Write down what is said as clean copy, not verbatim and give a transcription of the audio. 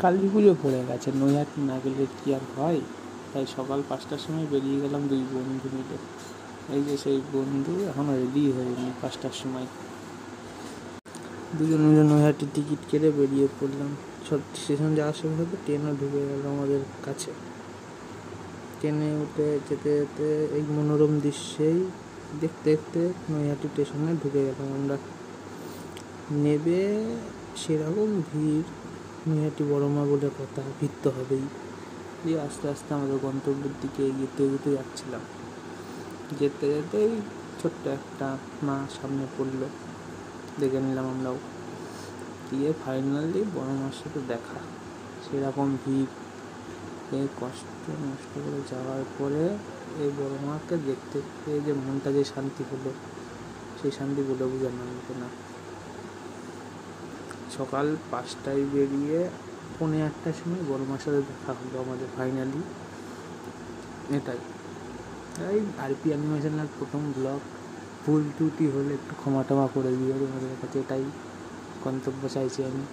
কালী পুজো পড়ে গেছে, নৈহাটি না গেলে কি আর হয়। তাই সকাল 5টার সময় বেরিয়ে গেলাম 2 বন্ধু মিলে। এই যে সেই বন্ধু এখনও রেডি হয়নি। 5টার সময় দুজন মিলে নৈহাটির টিকিট কেটে বেরিয়ে পড়লাম। স্টেশন যাওয়ার সময় হয়তো ট্রেনও ঢুকে গেল আমাদের কাছে। ট্রেনে উঠে যেতে যেতে এই মনোরম দৃশ্যেই দেখতে দেখতে নৈহাটি স্টেশনে ঢুকে গেলাম আমরা। নেবে সেরকম ভিড়, নৈহাটি বড় মা বলে কথা, ভিড় তো হবেই। দিয়ে আস্তে আস্তে আমাদের গন্তব্যের দিকে এগিয়ে এগিয়ে যাচ্ছিলাম। যেতে যেতেই ছোট্ট একটা মা সামনে পড়লো, দেখে নিলাম আমরাও। দিয়ে ফাইনালি বড় মার সাথে দেখা। সেরকম ভিড়, এই কষ্ট নষ্ট করে যাওয়ার পরে এই বড় মাকে দেখতে পেয়ে যে মনটা যে শান্তি হলো, সেই শান্তি বলে বোঝানো যাবে না। সকাল 5টায় বেরিয়ে 8:45 সময় বড় মার সাথে দেখা হলো আমাদের ফাইনালি। এটাই আরপি অ্যানিমেশনের প্রথম ব্লগ। ভুল ত্রুটি হলে একটু ক্ষমা টমা করে দিও তোমাদের কাছে, এটাই গন্তব্য চাইছি আমি।